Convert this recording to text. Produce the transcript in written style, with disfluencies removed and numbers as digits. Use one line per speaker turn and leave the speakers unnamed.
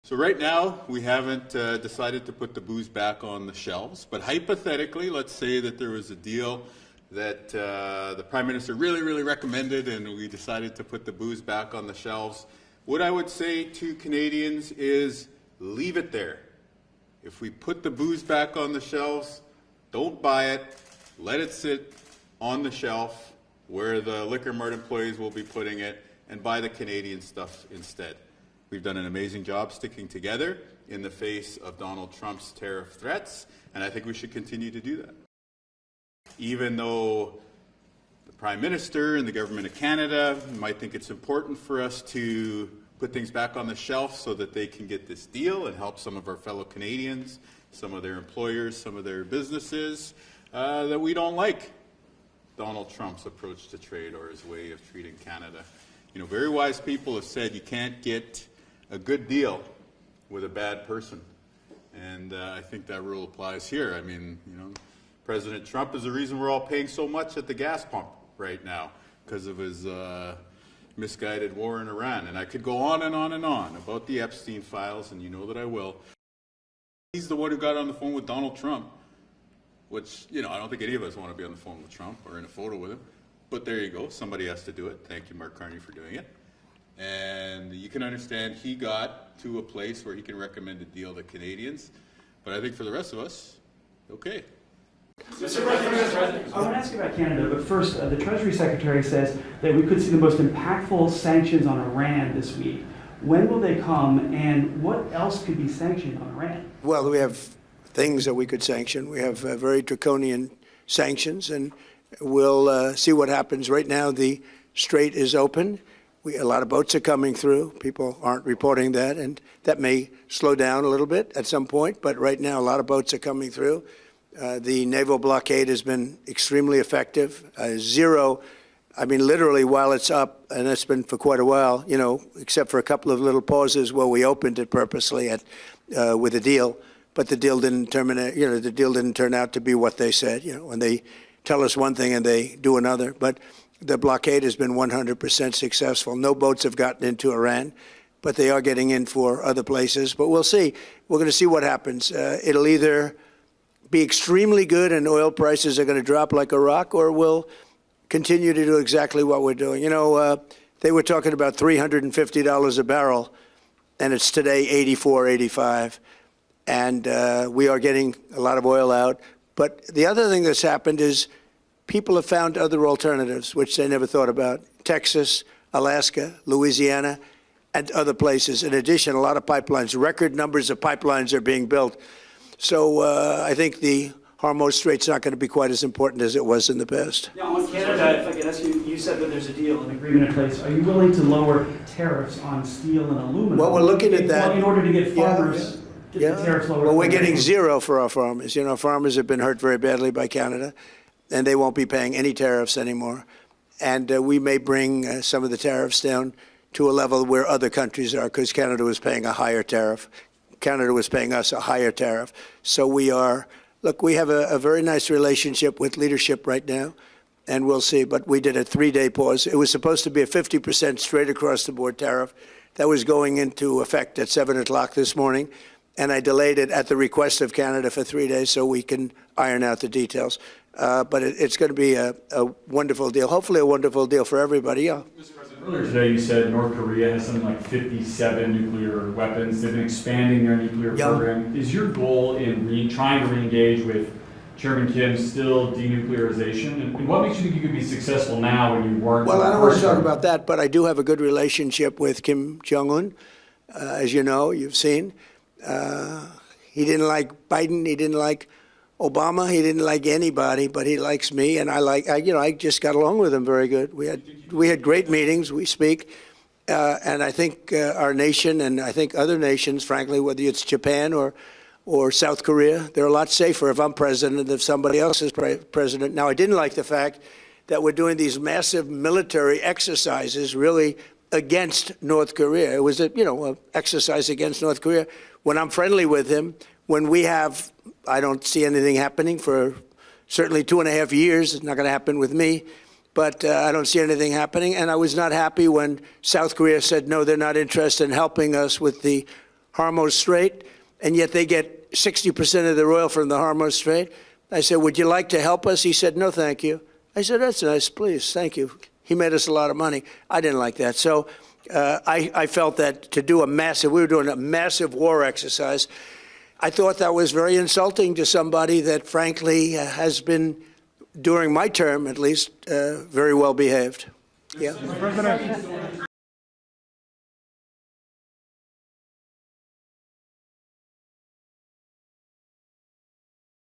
So right now, we haven't decided to put the booze back on the shelves, but hypothetically, let's say that there was a deal that the Prime Minister really, really recommended and we decided to put the booze back on the shelves. What I would say to Canadians is leave it there. If we put the booze back on the shelves, don't buy it, let it sit on the shelf where the Liquor Mart employees will be putting it, and buy the Canadian stuff instead. We've done an amazing job sticking together in the face of Donald Trump's tariff threats, and I think we should continue to do that. Even though the Prime Minister and the Government of Canada might think it's important for us to put things back on the shelf so that they can get this deal and help some of our fellow Canadians, some of their employers, some of their businesses, that we don't like Donald Trump's approach to trade or his way of treating Canada. You know, very wise people have said you can't get a good deal with a bad person. And I think that rule applies here. I mean, you know, President Trump is the reason we're all paying so much at the gas pump right now because of his misguided war in Iran. And I could go on and on and on about the Epstein files, and you know that I will. He's the one who got on the phone with Donald Trump, which, you know, I don't think any of us want to be on the phone with Trump or in a photo with him. But there you go. Somebody has to do it. Thank you, Mark Carney, for doing it. And you can understand he got to a place where he can recommend a deal to Canadians. But I think for the rest of us, okay.
Mr. President, I want to ask you about Canada, but first, the Treasury Secretary says that we could see the most impactful sanctions on Iran this week. When will they come, and what else could be sanctioned on Iran?
Well, we have things that we could sanction. We have very draconian sanctions, and we'll see what happens. Right now, the strait is open. A lot of boats are coming through. People aren't reporting that, and that may slow down a little bit at some point, but right now, a lot of boats are coming through. The naval blockade has been extremely effective. Zero, I mean, literally while it's up, and it's been for quite a while, you know, except for a couple of little pauses where we opened it purposely with a deal, but the deal didn't terminate, you know, the deal didn't turn out to be what they said, you know, when they tell us one thing and they do another. But the blockade has been 100% successful. No boats have gotten into Iran, but they are getting in for other places. But we'll see. We're going to see what happens. It'll either be extremely good and oil prices are going to drop like a rock, or we'll continue to do exactly what we're doing. You know, they were talking about $350 a barrel, and it's today $84, $85. And we are getting a lot of oil out. But the other thing that's happened is people have found other alternatives, which they never thought about. Texas, Alaska, Louisiana, and other places. In addition, a lot of pipelines, record numbers of pipelines are being built. So I think the Hormuz Strait's not going to be quite as important as it was in the past.
Yeah, on Canada, if I could ask you, you said that there's a deal, an agreement in place. Are you willing to lower tariffs on steel and aluminum?
Well, we're looking at that.
In order to get farmers, get the tariffs lowered.
Well, we're getting zero for our farmers. You know, farmers have been hurt very badly by Canada, and they won't be paying any tariffs anymore. And we may bring some of the tariffs down to a level where other countries are, because Canada was paying a higher tariff. Canada was paying us a higher tariff. So we are, look, we have a very nice relationship with leadership right now, and we'll see. But we did a 3-day pause. It was supposed to be a 50% straight across the board tariff. That was going into effect at 7 o'clock this morning, and I delayed it at the request of Canada for 3 days so we can iron out the details. But it's going to be a wonderful deal, hopefully a wonderful deal for everybody. Yeah.
Mr. President, earlier today you said North Korea has something like 57 nuclear weapons. They've been expanding their nuclear program. Is your goal in trying to re-engage with Chairman Kim still denuclearization? And what makes you think you could be successful now when you weren't?
Well, I don't want to talk about that, but I do have a good relationship with Kim Jong-un. As you know, you've seen. He didn't like Biden. He didn't like Obama. He didn't like anybody, but he likes me, and I just got along with him very good. We had great meetings. We speak, and I think our nation, and I think other nations, frankly, whether it's Japan or South Korea, they're a lot safer if I'm president than if somebody else is president. Now, I didn't like the fact that we're doing these massive military exercises, really against North Korea. It was a exercise against North Korea. When I'm friendly with him, when we have, I don't see anything happening for certainly 2.5 years. It's not going to happen with me, but I don't see anything happening. And I was not happy when South Korea said, no, they're not interested in helping us with the Hormuz Strait, and yet they get 60% of their oil from the Hormuz Strait. I said, would you like to help us? He said, no, thank you. I said, that's nice, please, thank you. He made us a lot of money. I didn't like that. So I felt that to do we were doing a massive war exercise. I thought that was very insulting to somebody that, frankly, has been, during my term at least, very well behaved. Yeah.